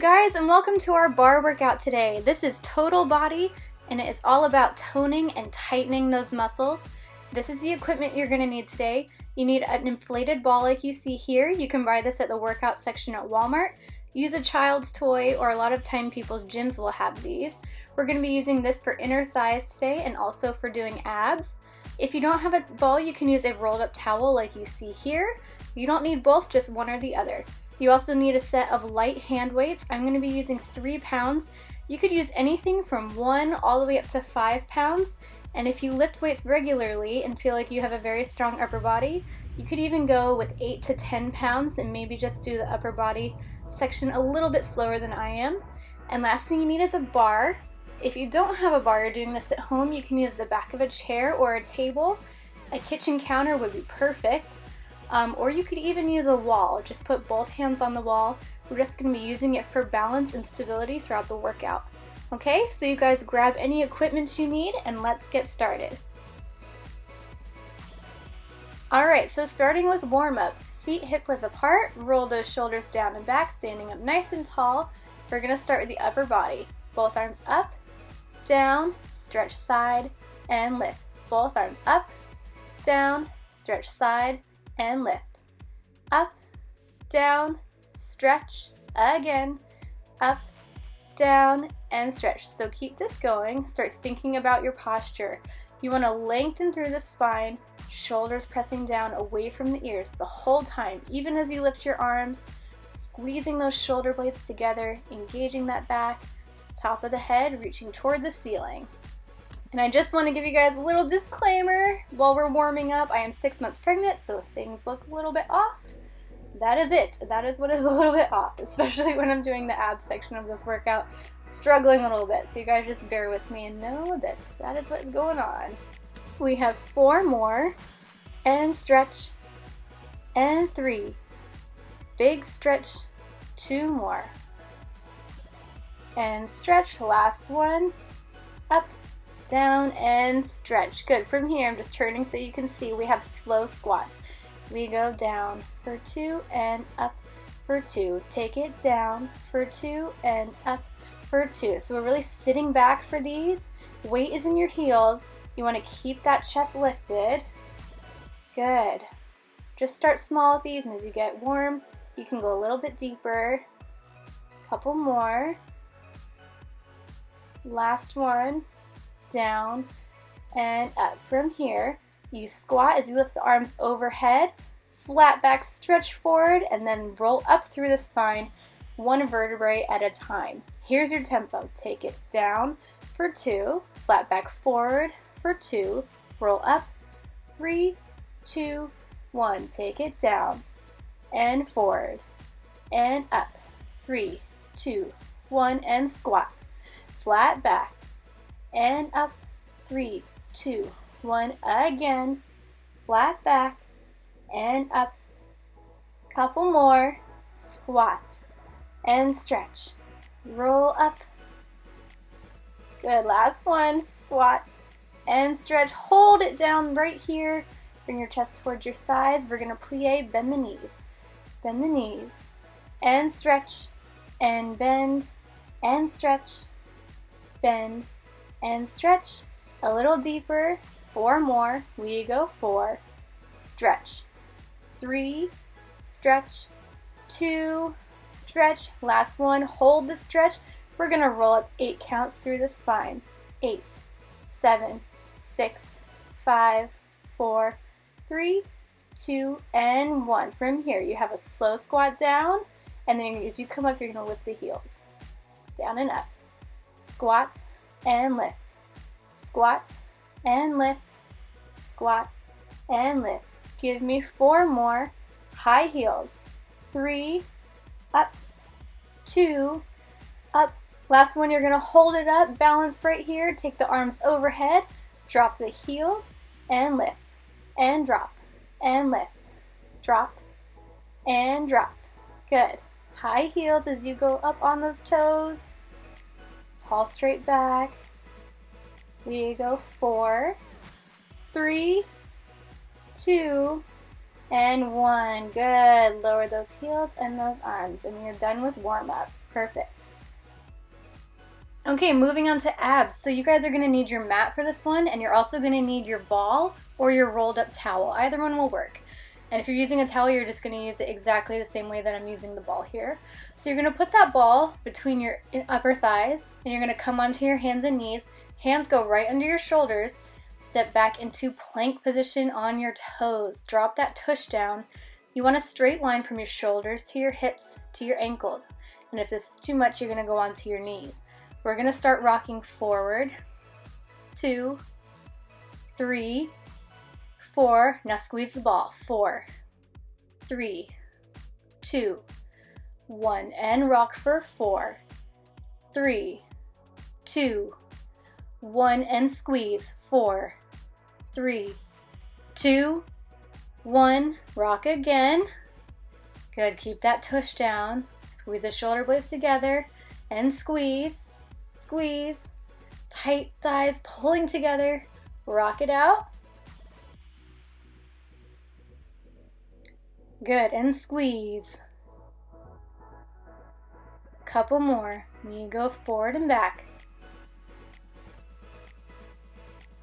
guys, and welcome to our bar workout today. This is total body and it is all about toning and tightening those muscles. This is the equipment you're going to need today. You need an inflated ball like you see here. You can buy this at the workout section at Walmart. Use a child's toy, or a lot of time people's gyms will have these. We're going to be using this for inner thighs today and also for doing abs. If you don't have a ball, you can use a rolled up towel like you see here. You don't need both, just one or the other. You also need a set of light hand weights. I'm going to be using 3 pounds. You could use anything from 1 all the way up to 5 pounds. And if you lift weights regularly and feel like you have a very strong upper body, you could even go with 8 to 10 pounds and maybe just do the upper body section a little bit slower than I am. And last thing you need is a bar. If you don't have a bar, you're doing this at home, you can use the back of a chair or a table. A kitchen counter would be perfect. Or you could even use a wall. Just put both hands on the wall. We're just going to be using it for balance and stability throughout the workout. Okay, so you guys grab any equipment you need and let's get started. Alright, so starting with warm-up. Feet hip width apart, roll those shoulders down and back, standing up nice and tall. We're going to start with the upper body. Both arms up, down, stretch side, and lift. Both arms up, down, stretch side, and lift. Up, down, stretch, again, up, down, and stretch. So keep this going. Start thinking about your posture. You want to lengthen through the spine, shoulders pressing down away from the ears the whole time, even as you lift your arms, squeezing those shoulder blades together, engaging that back, top of the head, reaching toward the ceiling. And I just want to give you guys a little disclaimer while we're warming up. I am 6 months pregnant, so if things look a little bit off, that is it. That is what is a little bit off, especially when I'm doing the abs section of this workout, struggling a little bit. So you guys just bear with me and know that that is what's going on. We have 4 more, and stretch, and 3. Big stretch, 2 more. And stretch, last one, up, down, and stretch. Good. From here, I'm just turning so you can see we have slow squats. We go down for 2 and up for 2. Take it down for 2 and up for 2. So we're really sitting back for these. Weight is in your heels. You want to keep that chest lifted. Good. Just start small with these, and as you get warm, you can go a little bit deeper. Couple more. Last one. Down and up. From here, you squat as you lift the arms overhead, flat back, stretch forward, and then roll up through the spine, 1 vertebrae at a time. Here's your tempo. Take it down for 2, flat back forward for 2, roll up, 3, 2, 1. Take it down and forward and up, 3, 2, 1, and squat. Flat back and up, 3, 2, 1, again, flat back and up. Couple more, squat and stretch, roll up. Good, last one, squat and stretch. Hold it down right here. Bring your chest towards your thighs. We're going to plie, bend the knees. Bend the knees and stretch and bend and stretch, bend and stretch. A little deeper. 4 more. We go 4. Stretch. 3. Stretch. 2. Stretch. Last one. Hold the stretch. We're going to roll up 8 counts through the spine. 8, 7, 6, 5, 4, 3, 2, and 1. From here, you have a slow squat down, and then as you come up, you're going to lift the heels. Down and up. Squat and lift. Squat and lift. Squat and lift. Give me 4 more. High heels. 3, up, 2, up. Last one, you're going to hold it up, balance right here, take the arms overhead, drop the heels, and lift, and drop, and lift, drop, and drop. Good. High heels as you go up on those toes. Tall straight back. We go 4, 3, 2, and 1. Good. Lower those heels and those arms, and you're done with warm-up. Perfect. Okay, moving on to abs. So you guys are gonna need your mat for this one, and you're also gonna need your ball or your rolled up towel. Either one will work. And if you're using a towel, you're just gonna use it exactly the same way that I'm using the ball here. So you're gonna put that ball between your upper thighs, and you're gonna come onto your hands and knees. Hands go right under your shoulders. Step back into plank position on your toes. Drop that tush down. You want a straight line from your shoulders to your hips to your ankles. And if this is too much, you're gonna go onto your knees. We're gonna start rocking forward, 2, 3, 4. Now squeeze the ball, 4, 3, 2, 1. And rock for 4, 3, 2, 1. And squeeze, 4, 3, 2, 1. Rock again. Good, keep that tush down. Squeeze the shoulder blades together and squeeze. Squeeze, tight thighs pulling together, rock it out. Good, and squeeze. Couple more. You go forward and back.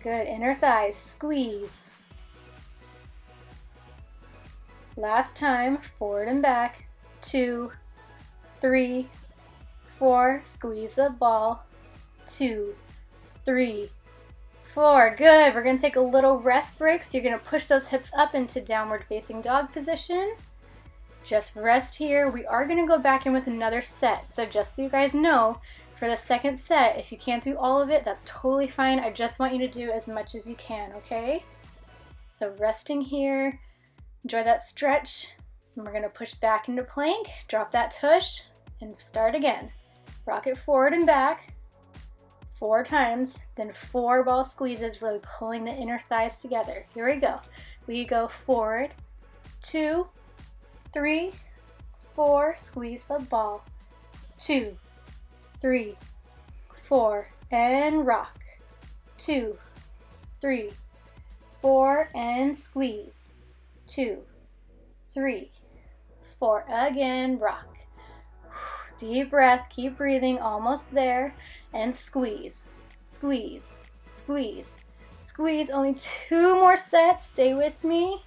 Good, inner thighs, squeeze. Last time, forward and back. 2, 3, 4. Squeeze the ball. 2, 3, 4. Good. We're going to take a little rest break. So you're going to push those hips up into downward facing dog position. Just rest here. We are going to go back in with another set. So just so you guys know, for the second set, if you can't do all of it, that's totally fine. I just want you to do as much as you can, okay? So resting here. Enjoy that stretch. And we're going to push back into plank. Drop that tush and start again. Rock it forward and back. 4 times, then 4 ball squeezes, really pulling the inner thighs together. Here we go. We go forward, 2, 3, 4, squeeze the ball, 2, 3, 4, and rock, 2, 3, 4, and squeeze, 2, 3, 4, again, rock. Deep breath, keep breathing, almost there, and squeeze, squeeze, squeeze, squeeze. Only 2 more sets, stay with me.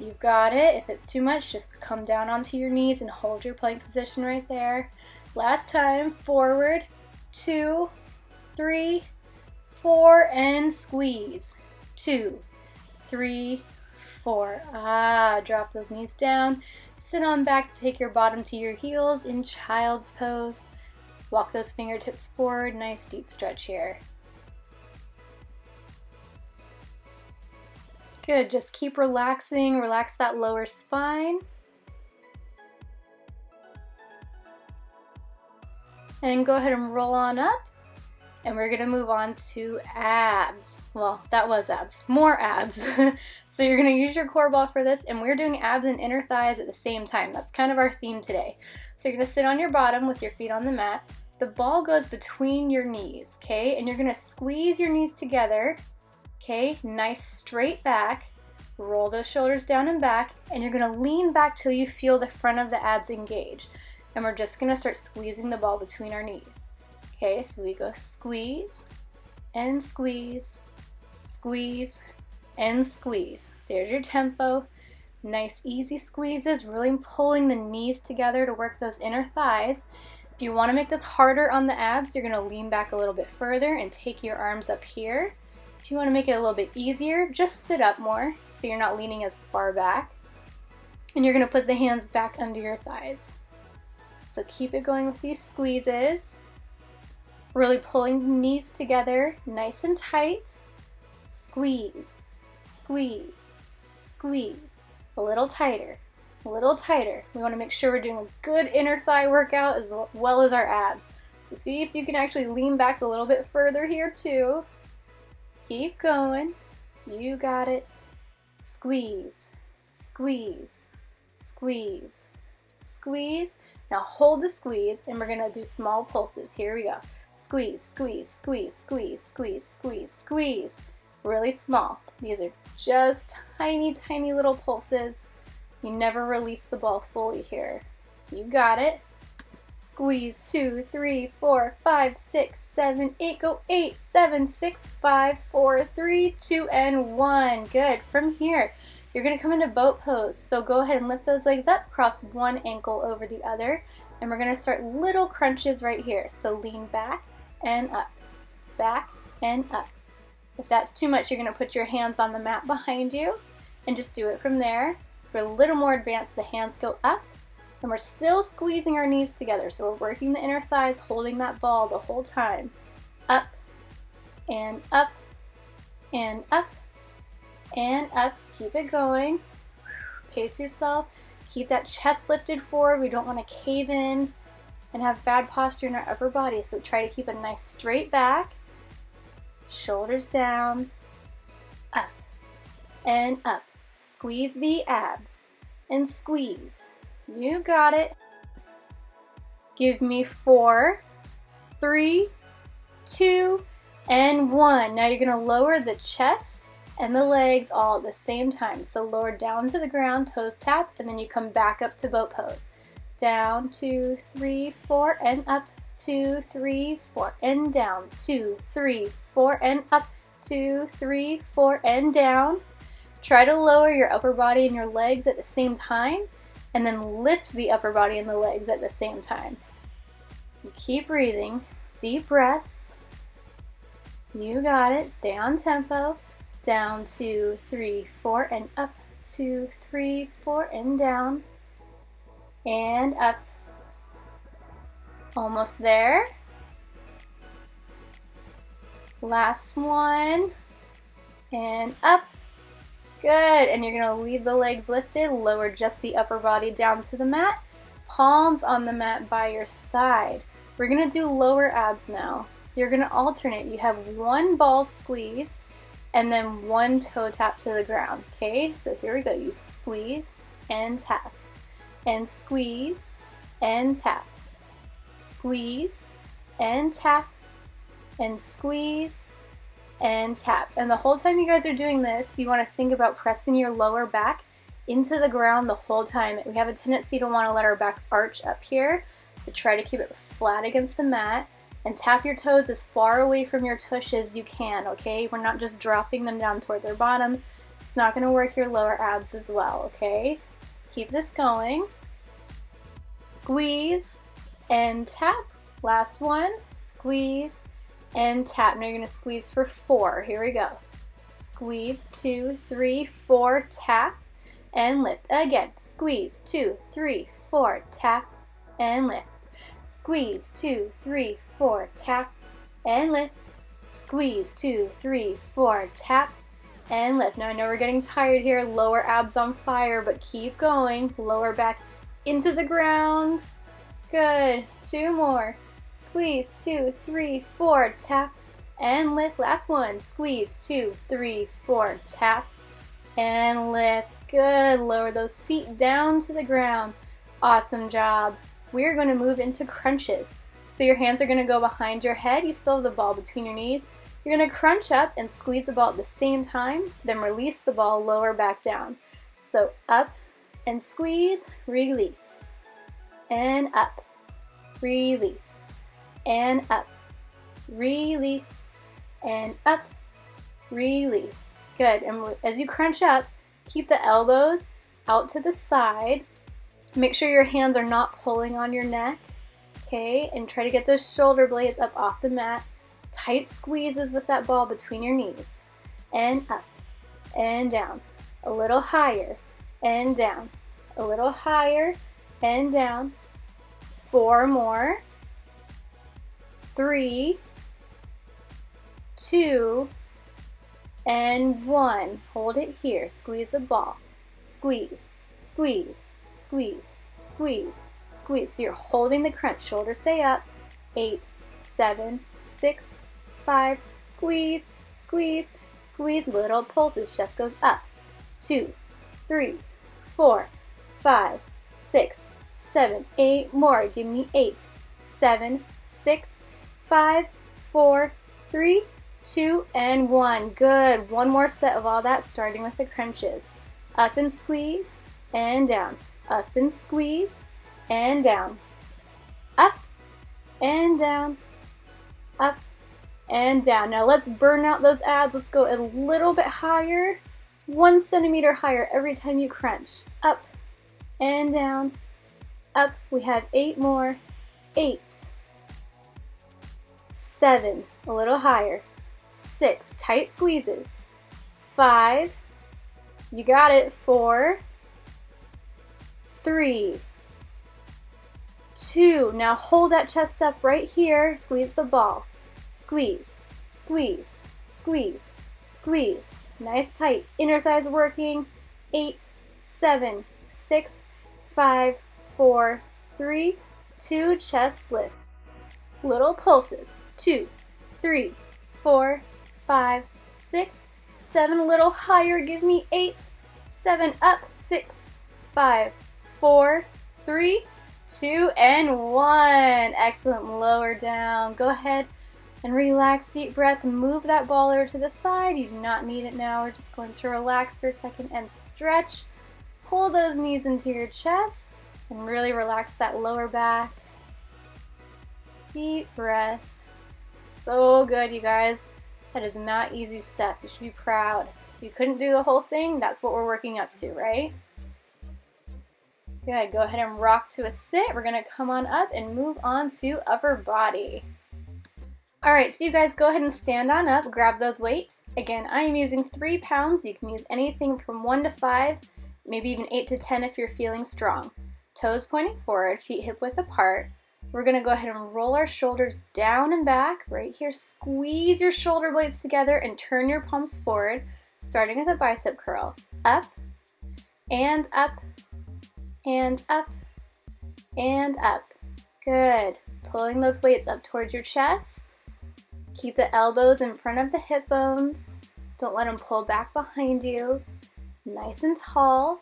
You've got it. If it's too much, just come down onto your knees and hold your plank position right there. Last time, forward, 2, 3, 4, and squeeze, 2, 3, 4. Drop those knees down. Sit on back, take your bottom to your heels in child's pose. Walk those fingertips forward, nice deep stretch here. Good, just keep relaxing, relax that lower spine. And go ahead and roll on up. And we're gonna move on to abs. Well, that was abs, more abs. So you're gonna use your core ball for this, and we're doing abs and inner thighs at the same time. That's kind of our theme today. So you're gonna sit on your bottom with your feet on the mat. The ball goes between your knees, okay? And you're gonna squeeze your knees together, okay? Nice straight back. Roll those shoulders down and back, and you're gonna lean back till you feel the front of the abs engage. And we're just gonna start squeezing the ball between our knees. Okay, so we go squeeze and squeeze, squeeze and squeeze. There's your tempo. Nice easy squeezes, really pulling the knees together to work those inner thighs. If you want to make this harder on the abs, you're going to lean back a little bit further and take your arms up here. If you want to make it a little bit easier, just sit up more so you're not leaning as far back. And you're going to put the hands back under your thighs. So keep it going with these squeezes. Really pulling the knees together, nice and tight. Squeeze, squeeze, squeeze. A little tighter, a little tighter. We want to make sure we're doing a good inner thigh workout as well as our abs. So see if you can actually lean back a little bit further here too. Keep going. You got it. Squeeze, squeeze, squeeze, squeeze. Now hold the squeeze, and we're going to do small pulses. Here we go. Squeeze, squeeze, squeeze, squeeze, squeeze, squeeze, squeeze. Really small. These are just tiny, tiny little pulses. You never release the ball fully here. You got it. Squeeze, 2, 3, 4, 5, 6, 7, 8. Go 8, 7, 6, 5, 4, 3, 2, and 1. Good. From here, you're going to come into boat pose. So go ahead and lift those legs up, cross one ankle over the other, and we're going to start little crunches right here. So lean back and up, back and up. If that's too much, you're going to put your hands on the mat behind you and just do it from there. For a little more advanced, the hands go up, and we're still squeezing our knees together. So we're working the inner thighs, holding that ball the whole time. Up and up and up and up. Keep it going. Pace yourself. Keep that chest lifted forward. We don't want to cave in and have bad posture in our upper body. So try to keep a nice straight back. Shoulders down. Up and up. Squeeze the abs and squeeze. You got it. Give me 4, 3, 2, and 1. Now you're going to lower the chest and the legs all at the same time. So lower down to the ground, toes tap, and then you come back up to boat pose. Down, 2, 3, 4, and up, 2, 3, 4, and down, 2, 3, 4, and up, 2, 3, 4, and down. Try to lower your upper body and your legs at the same time, and then lift the upper body and the legs at the same time. Keep breathing. Deep breaths. You got it. Stay on tempo. Down, 2, 3, 4, and up, 2, 3, 4, and down, and up. Almost there. Last one, and up. Good, and you're going to leave the legs lifted, lower just the upper body down to the mat, palms on the mat by your side. We're going to do lower abs now. You're going to alternate. You have one ball squeeze and then one toe tap to the ground, okay? So here we go. You squeeze and tap, and squeeze and tap, squeeze and tap, and squeeze and tap. And the whole time you guys are doing this, you want to think about pressing your lower back into the ground the whole time. We have a tendency to want to let our back arch up here, but try to keep it flat against the mat and tap your toes as far away from your tush as you can, okay? We're not just dropping them down towards our bottom. It's not going to work your lower abs as well, okay? Keep this going. Squeeze and tap. Last one. Squeeze and tap. Now you're going to squeeze for 4. Here we go. Squeeze, 2, 3, 4, tap, and lift. Again, squeeze, 2, 3, 4, tap, and lift. Squeeze, 2, 3, 4, tap, and lift. Squeeze, 2, 3, 4, tap, and lift. Now I know we're getting tired here, lower abs on fire, but keep going. Lower back into the ground. Good. 2 more. Squeeze, 2, 3, 4, tap, and lift. Last one. Squeeze, 2, 3, 4, tap, and lift. Good. Lower those feet down to the ground. Awesome job. We're going to move into crunches. So your hands are going to go behind your head. You still have the ball between your knees. You're going to crunch up and squeeze the ball at the same time, then release the ball, lower back down. So up and squeeze, release, and up, release, and up, release, and up, release. Good. And as you crunch up, keep the elbows out to the side. Make sure your hands are not pulling on your neck, okay? And try to get those shoulder blades up off the mat. Tight squeezes with that ball between your knees. And up, and down. A little higher, and down. A little higher, and down. 4 more. 3, 2, and 1. Hold it here. Squeeze the ball. Squeeze, squeeze, squeeze, squeeze, squeeze. So you're holding the crunch. Shoulders stay up. 8, 7, 6, 5. Squeeze, squeeze, squeeze. Little pulses. Chest goes up. 2, 3, 4, 5, 6, 7, 8 more. Give me 8, 7, 6, 5, 4, 3, 2, and 1. Good. One more set of all that, starting with the crunches. Up and squeeze, and down. Up and squeeze, and down. Up, and down, up and down. Now let's burn out those abs. Let's go a little bit higher, 1 centimeter higher every time you crunch. Up and down, up. We have 8 more. 8, 7, a little higher. 6, tight squeezes. 5, you got it. 4, 3, 2. Now hold that chest up right here. Squeeze the ball. Squeeze, squeeze, squeeze, squeeze. Nice tight. Inner thighs working. 8, 7, 6, 5, 4, 3, 2. Chest lift. Little pulses. 2, 3, 4, 5, 6, 7. A little higher. Give me 8, 7. Up. 6, 5, 4, 3, 2, and 1. Excellent. Lower down. Go ahead and relax. Deep breath. Move that ball over to the side. You do not need it now. We're just going to relax for a second and stretch. Pull those knees into your chest and really relax that lower back. Deep breath. So good, you guys. That is not easy stuff. You should be proud. If you couldn't do the whole thing, that's what we're working up to, right? Good. Go ahead and rock to a sit. We're going to come on up and move on to upper body. All right, so you guys go ahead and stand on up. Grab those weights. Again, I am using 3 pounds. You can use anything from 1 to 5, maybe even 8 to 10 if you're feeling strong. Toes pointing forward, feet hip width apart. We're going to go ahead and roll our shoulders down and back. Right here, squeeze your shoulder blades together and turn your palms forward, starting with a bicep curl. Up, and up, and up, and up. Good. Pulling those weights up towards your chest. Keep the elbows in front of the hip bones. Don't let them pull back behind you. Nice and tall.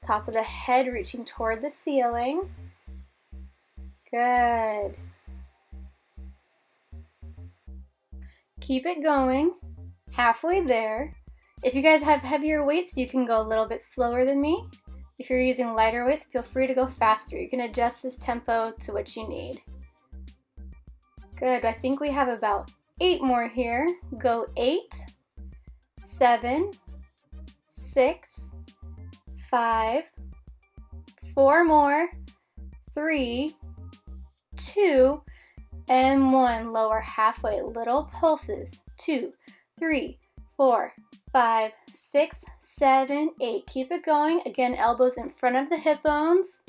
Top of the head reaching toward the ceiling. Good. Keep it going. Halfway there. If you guys have heavier weights, you can go a little bit slower than me. If you're using lighter weights, feel free to go faster. You can adjust this tempo to what you need. Good. I think we have about 8 more here. Go 8, 7, 6, 5, 4 more, 3, 2, and 1. Lower halfway. Little pulses. 2, 3, 4, 5, 6, 7, 8. Keep it going. Again, elbows in front of the hip bones.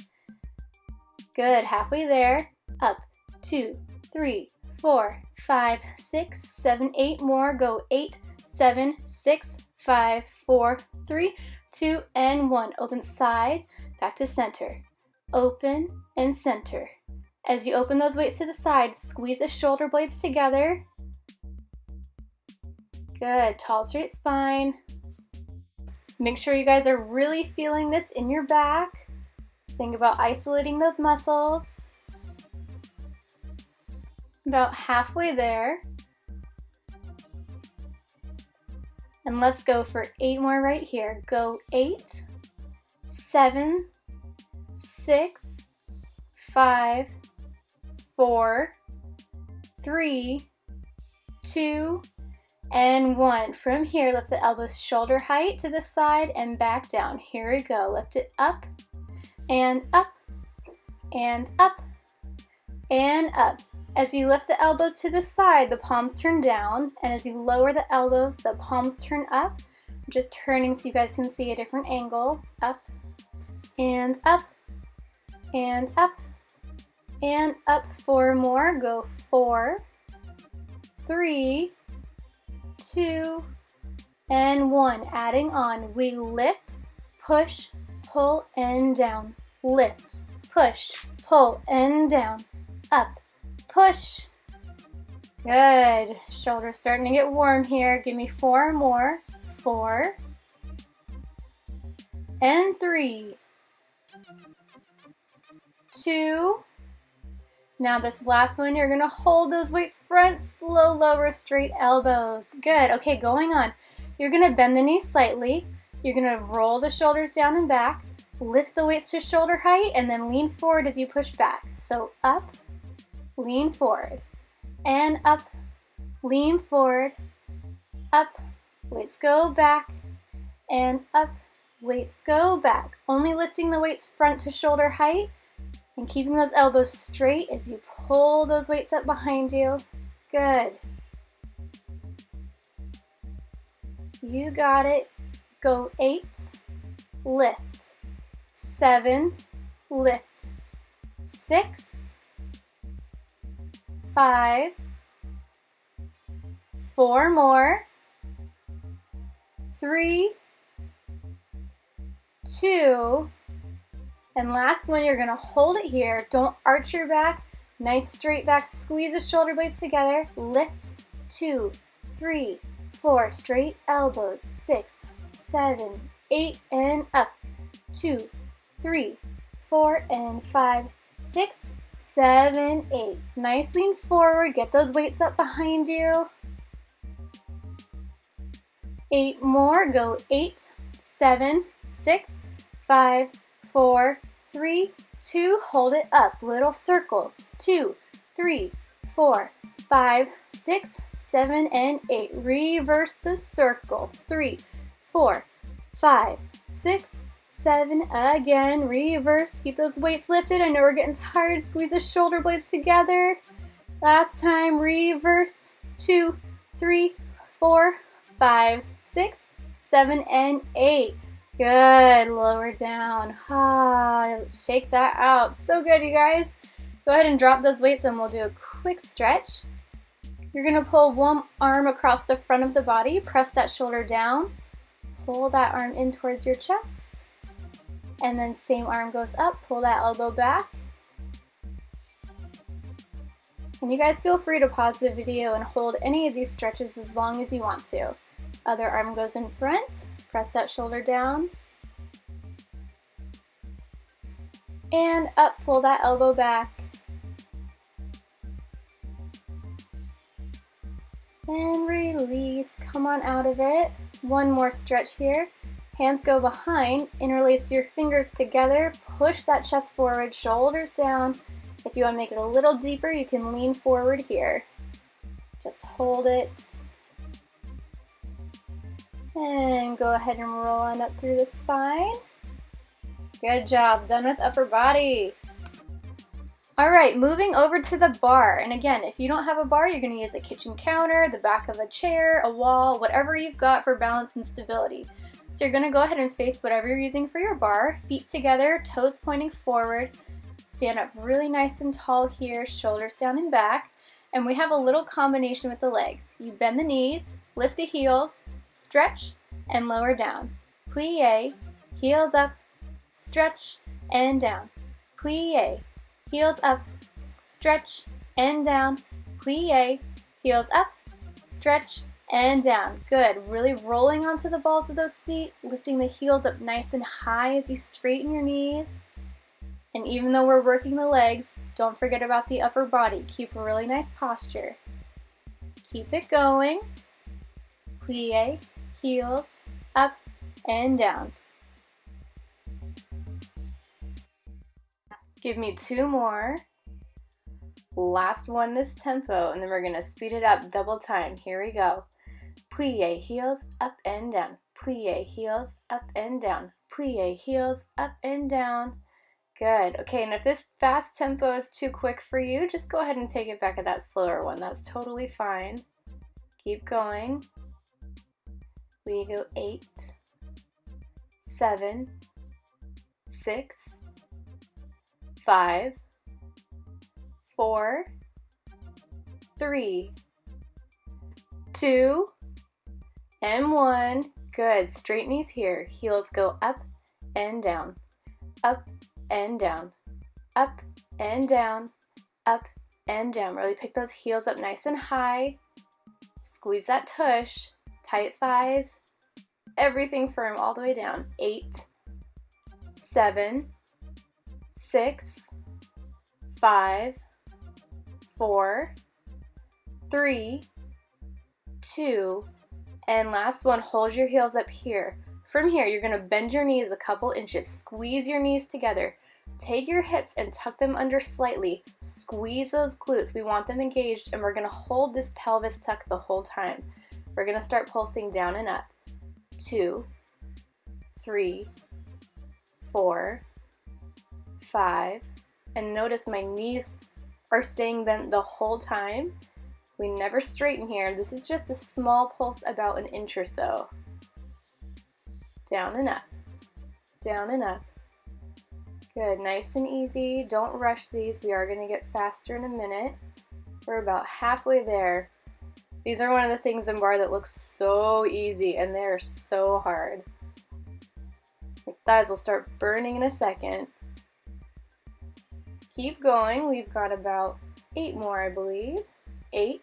Good. Halfway there. Up. 2, 3, 4, 5, 6, 7, 8 more. Go 8, 7, 6, 5, 4, 3, 2, and 1. Open side, back to center. Open and center. As you open those weights to the side, squeeze the shoulder blades together. Good. Tall, straight spine. Make sure you guys are really feeling this in your back. Think about isolating those muscles. About halfway there. And let's go for 8 more right here. Go 8, 7, 6, 5, 4, 3, 2, and 1. From here, lift the elbows shoulder height to the side and back down. Here we go. Lift it up and up and up and up. As you lift the elbows to the side, the palms turn down, and as you lower the elbows, the palms turn up. Just turning so you guys can see a different angle. Up and up and up and up. 4 more. Go 4, 3, 2, and 1. Adding on. We lift, push, pull, and down. Lift, push, pull, and down. Up, push. Good. Shoulders starting to get warm here. Give me 4 more. 4 and 3, 2. Now this last one, you're gonna hold those weights front, slow, lower, straight elbows. Good. Okay, going on. You're gonna bend the knees slightly. You're gonna roll the shoulders down and back, lift the weights to shoulder height, and then lean forward as you push back. So up, lean forward, and up, lean forward, up, weights go back, and up, weights go back. Only lifting the weights front to shoulder height and keeping those elbows straight as you pull those weights up behind you. Good. You got it. Go 8, lift, 7, lift, 6, 5, 4 more, 3, 2, and last one, you're gonna hold it here. Don't arch your back. Nice straight back. Squeeze the shoulder blades together. Lift. 2, 3, 4. Straight elbows. 6, 7, 8, and up. 2, 3, 4, and 5, 6, 7, 8. Nice lean forward. Get those weights up behind you. 8 more. Go 8, 7, 6, 5, 4, 3, 2, hold it up. Little circles. 2, 3, 4, 5, 6, 7, and 8. Reverse the circle. 3, 4, 5, 6, 7. Again, reverse. Keep those weights lifted. I know we're getting tired. Squeeze the shoulder blades together. Last time, reverse. 2, 3, 4, 5, 6, 7, and 8. Good. Lower down. Shake that out. So good, you guys. Go ahead and drop those weights and we'll do a quick stretch. You're going to pull one arm across the front of the body. Press that shoulder down. Pull that arm in towards your chest. And then same arm goes up. Pull that elbow back. And you guys feel free to pause the video and hold any of these stretches as long as you want to. Other arm goes in front. Press that shoulder down. And up, pull that elbow back. And release, come on out of it. One more stretch here. Hands go behind, interlace your fingers together, push that chest forward, shoulders down. If you want to make it a little deeper, you can lean forward here. Just hold it. And go ahead and roll on up through the spine. Good job. Done with upper body. All right, moving over to the bar. And again, if you don't have a bar, you're going to use a kitchen counter, the back of a chair, a wall, whatever you've got for balance and stability. So you're going to go ahead and face whatever you're using for your bar. Feet together, toes pointing forward. Stand up really nice and tall here, shoulders down and back. And we have a little combination with the legs. You bend the knees, lift the heels, stretch, and lower down. Plie, heels up, stretch, and down. Plie, heels up, stretch, and down. Plie, heels up, stretch, and down. Good. Really rolling onto the balls of those feet, lifting the heels up nice and high as you straighten your knees. And even though we're working the legs, don't forget about the upper body. Keep a really nice posture. Keep it going. Plie, heels, up and down. Give me 2 more. Last one this tempo, and then we're gonna speed it up double time. Here we go. Plie, heels, up and down. Plie, heels, up and down. Plie, heels, up and down. Good. Okay, and if this fast tempo is too quick for you, just go ahead and take it back at that slower one. That's totally fine. Keep going. We go 8, 7, 6, 5, 4, 3, 2, and 1. Good. Straight knees here. Heels go up and down, up and down, up and down, up and down. Really pick those heels up nice and high. Squeeze that tush. Tight thighs, everything firm all the way down. 8, 7, 6, 5, 4, 3, 2, and last one, hold your heels up here. From here, you're going to bend your knees a couple inches. Squeeze your knees together. Take your hips and tuck them under slightly. Squeeze those glutes. We want them engaged, and we're going to hold this pelvis tuck the whole time. We're going to start pulsing down and up. 2, 3, 4, 5. And notice my knees are staying bent the whole time. We never straighten here. This is just a small pulse, about an inch or so. Down and up. Down and up. Good, nice and easy. Don't rush these. We are going to get faster in a minute. We're about halfway there. These are one of the things in barre that looks so easy, and they're so hard. My thighs will start burning in a second. Keep going. We've got about 8 more, I believe. 8,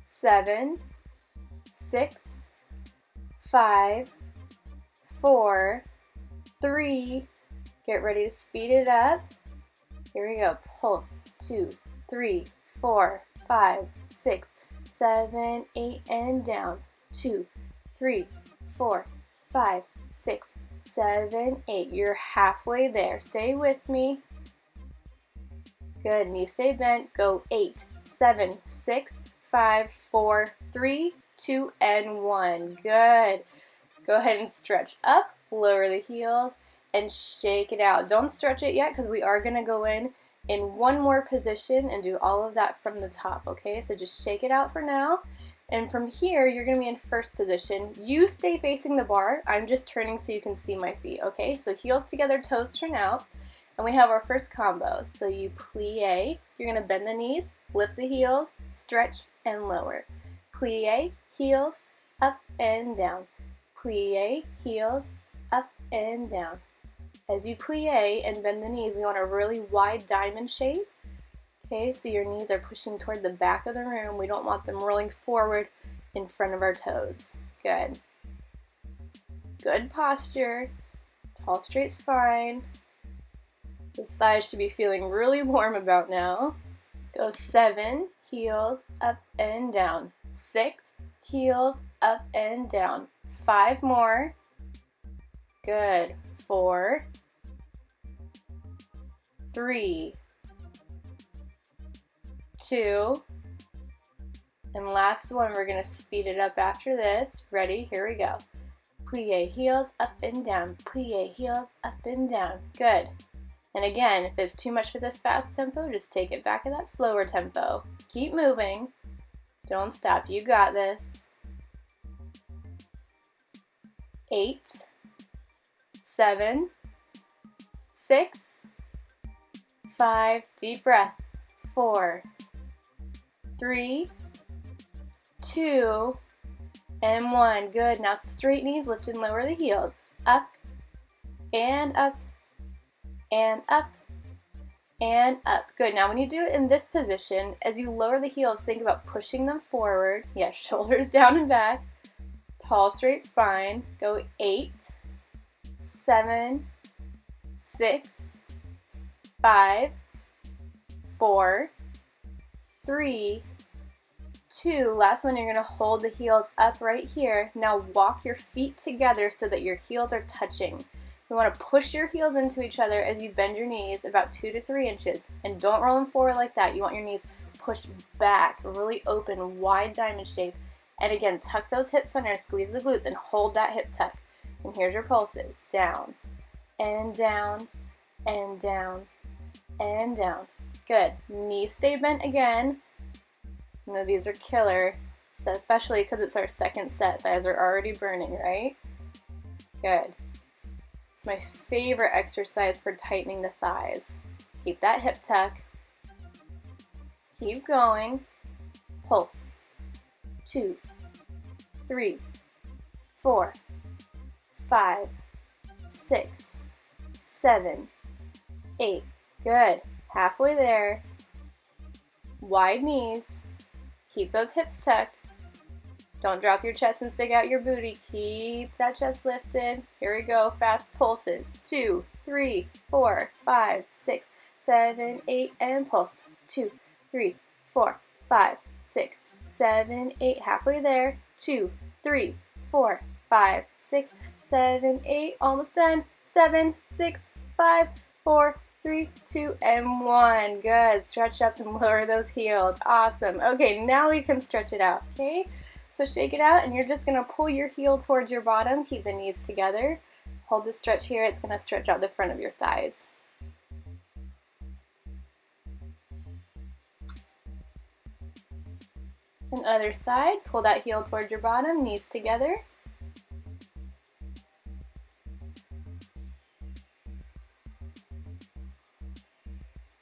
7, 6, 5, 4, 3. Get ready to speed it up. Here we go. Pulse. 2, 3, 4, 5, 6, 7, 8, and down. 2, 3, 4, 5, 6, 7, 8. You're halfway there. Stay with me. Good. Knees stay bent. Go 8, 7, 6, 5, 4, 3, 2, and 1. Good. Go ahead and stretch up. Lower the heels and shake it out. Don't stretch it yet because we are going to go in one more position and do all of that from the top, okay? So just shake it out for now. And from here, you're going to be in first position. You stay facing the bar. I'm just turning so you can see my feet, okay? So heels together, toes turn out. And we have our first combo. So you plie, you're going to bend the knees, lift the heels, stretch, and lower. Plie, heels, up and down. Plie, heels, up and down. As you plie and bend the knees, we want a really wide diamond shape. Okay, so your knees are pushing toward the back of the room. We don't want them rolling forward in front of our toes. Good. Good posture. Tall, straight spine. Those thighs should be feeling really warm about now. Go 7, heels, up and down. 6, heels, up and down. 5 more. Good. 4, 3, 2, and last one. We're going to speed it up after this. Ready? Here we go. Plie, heels, up and down. Plie, heels, up and down. Good. And again, if it's too much for this fast tempo, just take it back to that slower tempo. Keep moving. Don't stop. You got this. 8, 7, 6, 5, deep breath. 4, 3, 2, and 1. Good. Now straight knees, lift and lower the heels. Up and up and up and up. Good. Now when you do it in this position, as you lower the heels, think about pushing them forward. Yeah, shoulders down and back. Tall, straight spine. Go 8, 7, 6, 5, 4, 3, 2. Last one, you're going to hold the heels up right here. Now walk your feet together so that your heels are touching. You want to push your heels into each other as you bend your knees about 2 to 3 inches. And don't roll them forward like that. You want your knees pushed back, really open, wide diamond shape. And again, tuck those hips under, squeeze the glutes, and hold that hip tuck. And here's your pulses. Down, and down, and down, and down. Good. Knees stay bent again. You know, these are killer, especially because it's our second set. Thighs are already burning, right? Good. It's my favorite exercise for tightening the thighs. Keep that hip tuck. Keep going. Pulse. 2, 3, 4, 5, 6, 7, 8. Good. Halfway there. Wide knees. Keep those hips tucked. Don't drop your chest and stick out your booty. Keep that chest lifted. Here we go. Fast pulses. 2, 3, 4, 5, 6, 7, 8, and pulse. 2, 3, 4, 5, 6, 7, 8. Halfway there. 2, 3, 4, 5, 6, 7, 8. Almost done. 7, 6, 5, 4, 3, 2, and 1. Good. Stretch up and lower those heels. Awesome. Okay, now we can stretch it out, okay? So shake it out, and you're just going to pull your heel towards your bottom. Keep the knees together. Hold the stretch here. It's going to stretch out the front of your thighs. And other side, pull that heel towards your bottom, knees together.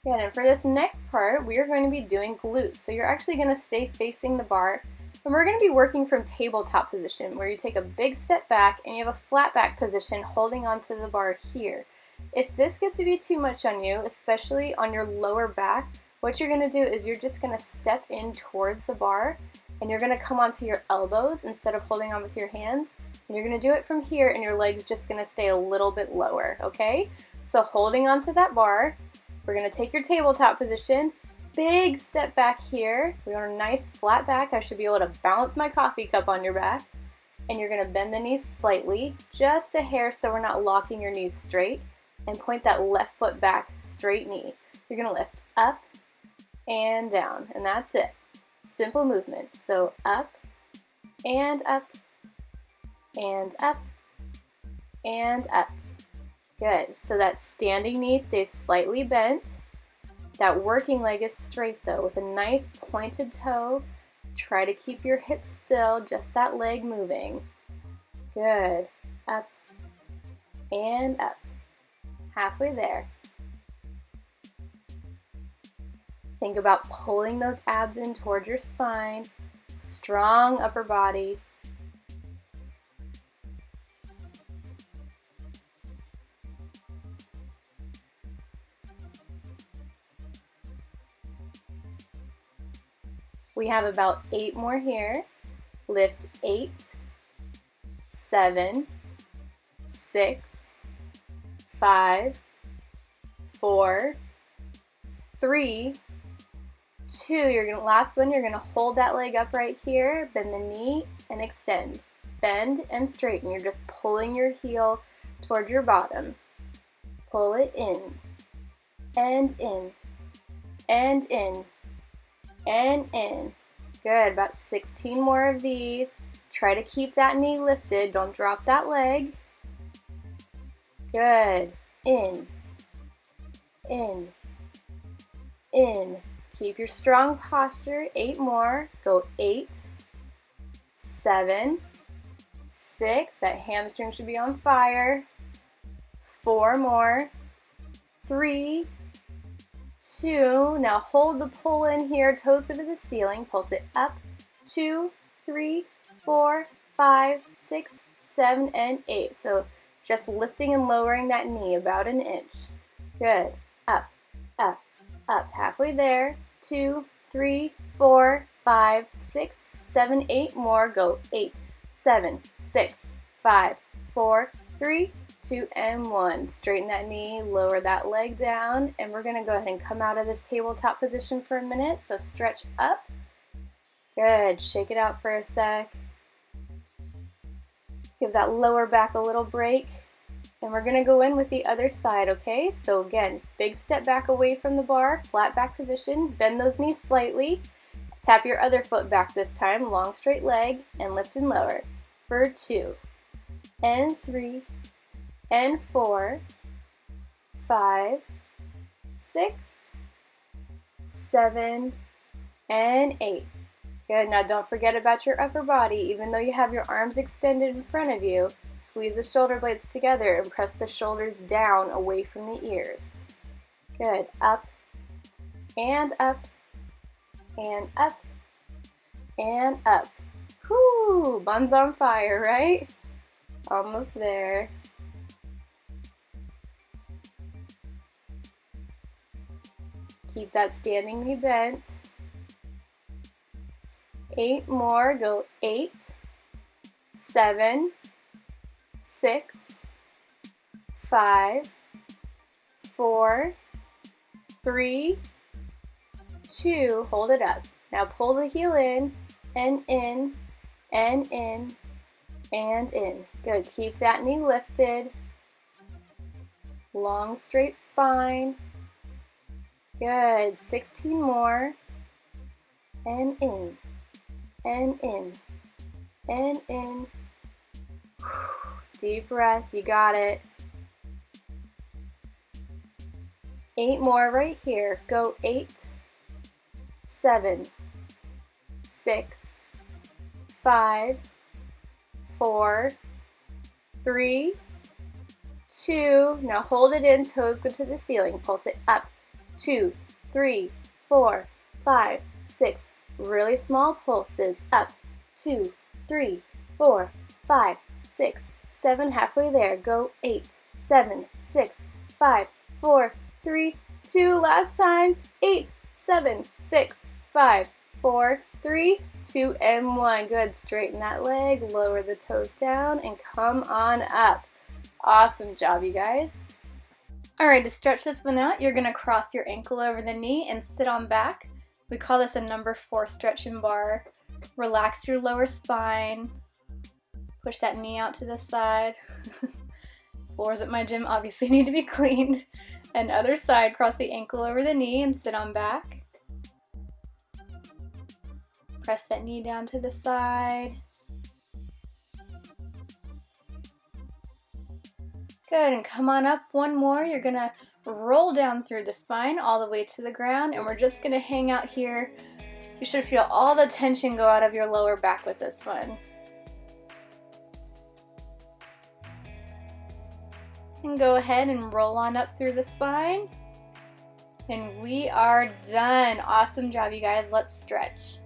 Good, and for this next part, we are going to be doing glutes. So you're actually going to stay facing the bar, and we're going to be working from tabletop position, where you take a big step back and you have a flat back position holding onto the bar here. If this gets to be too much on you, especially on your lower back, what you're going to do is you're just going to step in towards the bar, and you're going to come onto your elbows instead of holding on with your hands, and you're going to do it from here, and your leg's just going to stay a little bit lower, okay? So holding onto that bar, we're going to take your tabletop position, big step back here. We want a nice flat back. I should be able to balance my coffee cup on your back, and you're going to bend the knees slightly, just a hair so we're not locking your knees straight, and point that left foot back, straight knee. You're going to lift up and down, and that's it. Simple movement. So up and up and up and up. Good. So that standing knee stays slightly bent. That working leg is straight though, with a nice pointed toe. Try to keep your hips still, just that leg moving. Good. Up and up. Halfway there. Think about pulling those abs in towards your spine, strong upper body. We have about 8 more here. Lift 8, 7, 6, 5, 4, 3, 2, last one, you're gonna hold that leg up right here, bend the knee and extend. Bend and straighten. You're just pulling your heel towards your bottom. Pull it in, and in, and in, and in. Good, about 16 more of these. Try to keep that knee lifted, don't drop that leg. Good, in, in, in. Keep your strong posture. 8 more. Go 8, 7, 6. That hamstring should be on fire. 4 more. 3, 2. Now hold the pull in here. Toes go to the ceiling. Pulse it up. 2, 3, 4, 5, 6, 7, and 8. So just lifting and lowering that knee about an inch. Good. Up, up, up. Halfway there. 2, 3, 4, 5, 6, 7, 8 more. Go 8, 7, 6, 5, 4, 3, 2, and 1. Straighten that knee, lower that leg down, and we're going to go ahead and come out of this tabletop position for a minute. So stretch up. Good. Shake it out for a sec. Give that lower back a little break. And we're going to go in with the other side, okay? So again, big step back away from the bar, flat back position, bend those knees slightly, tap your other foot back this time, long straight leg, and lift and lower for 2, and 3, and 4, 5, 6, 7, and 8. Good, now don't forget about your upper body. Even though you have your arms extended in front of you, squeeze the shoulder blades together and press the shoulders down away from the ears. Good. Up and up and up and up. Whoo! Buns on fire, right? Almost there. Keep that standing knee bent. 8 more. Go 8, 7, 6, 5, 4, 3, 2. Hold it up. Now pull the heel in and in and in and in. Good. Keep that knee lifted. Long, straight spine. Good. 16 more. And in. And in. And in. Deep breath. You got it. 8 more right here. Go 8, 7, 6, 5, 4, 3, 2. Now hold it in, toes go to the ceiling. Pulse it up. 2, 3, 4, 5, 6. Really small pulses. Up. 2, 3, 4, 5, 6, 7. Halfway there. Go 8, 7, 6, 5, 4, 3, 2. Last time. 8, 7, 6, 5, 4, 3, 2, and 1. Good. Straighten that leg. Lower the toes down and come on up. Awesome job, you guys. Alright, to stretch this one out, you're going to cross your ankle over the knee and sit on back. We call this a number 4 stretch in barre. Relax your lower spine. Push that knee out to the side. Floors at my gym obviously need to be cleaned. And other side, cross the ankle over the knee and sit on back. Press that knee down to the side. Good, and come on up one more. You're gonna roll down through the spine all the way to the ground, and we're just gonna hang out here. You should feel all the tension go out of your lower back with this one. And go ahead and roll on up through the spine. And we are done. Awesome job, you guys. Let's stretch.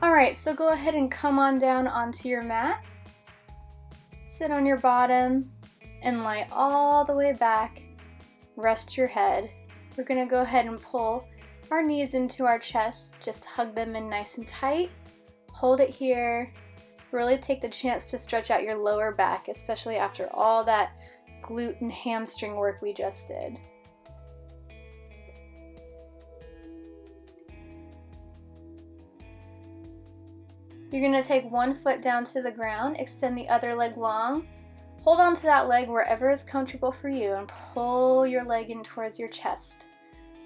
Alright, so go ahead and come on down onto your mat. Sit on your bottom and lie all the way back. Rest your head. We're going to go ahead and pull our knees into our chest. Just hug them in nice and tight. Hold it here. Really take the chance to stretch out your lower back, especially after all that glute and hamstring work we just did. You're going to take one foot down to the ground, extend the other leg long. Hold on to that leg wherever is comfortable for you and pull your leg in towards your chest,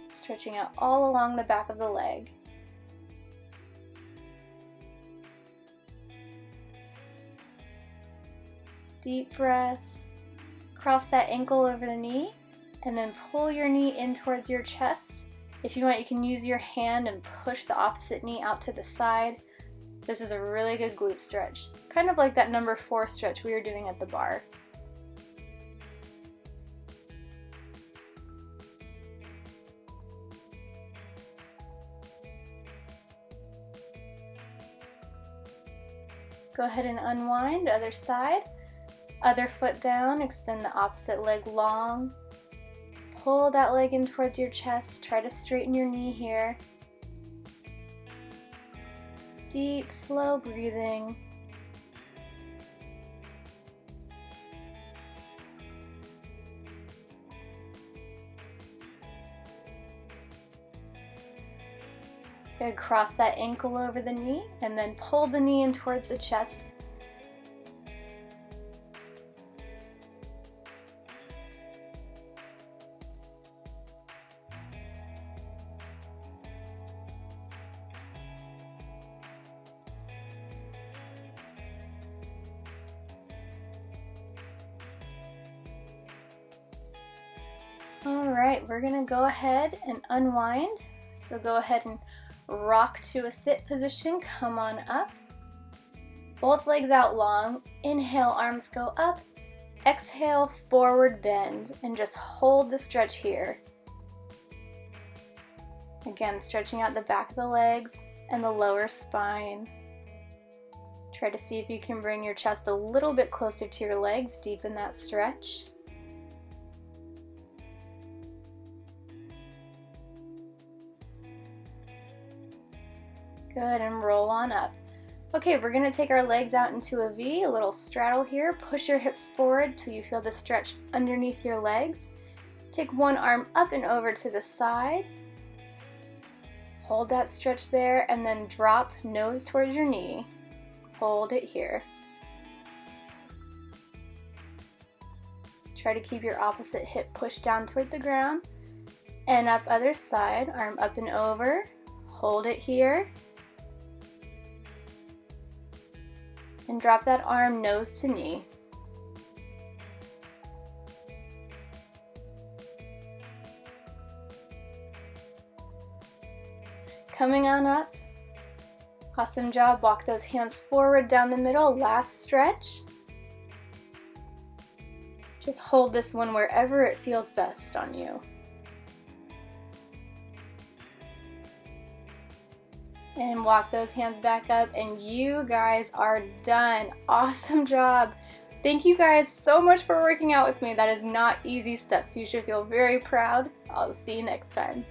stretching out all along the back of the leg. Deep breaths. Cross that ankle over the knee and then pull your knee in towards your chest. If you want, you can use your hand and push the opposite knee out to the side. This is a really good glute stretch, kind of like that number 4 stretch we were doing at the bar. Go ahead and unwind, other side. Other foot down, extend the opposite leg long. Pull that leg in towards your chest. Try to straighten your knee here. Deep, slow breathing. Good, cross that ankle over the knee and then pull the knee in towards the chest. Alright, we're going to go ahead and unwind. So go ahead and rock to a sit position. Come on up. Both legs out long. Inhale, arms go up. Exhale, forward bend. And just hold the stretch here. Again, stretching out the back of the legs and the lower spine. Try to see if you can bring your chest a little bit closer to your legs. Deepen that stretch. Good, and roll on up. Okay, we're going to take our legs out into a V, a little straddle here. Push your hips forward till you feel the stretch underneath your legs. Take one arm up and over to the side. Hold that stretch there and then drop nose towards your knee. Hold it here. Try to keep your opposite hip pushed down toward the ground. And up other side, arm up and over. Hold it here. And drop that arm nose to knee. Coming on up. Awesome job. Walk those hands forward down the middle. Last stretch. Just hold this one wherever it feels best on you. And walk those hands back up, and you guys are done. Awesome job. Thank you guys so much for working out with me. That is not easy stuff, so you should feel very proud. I'll see you next time.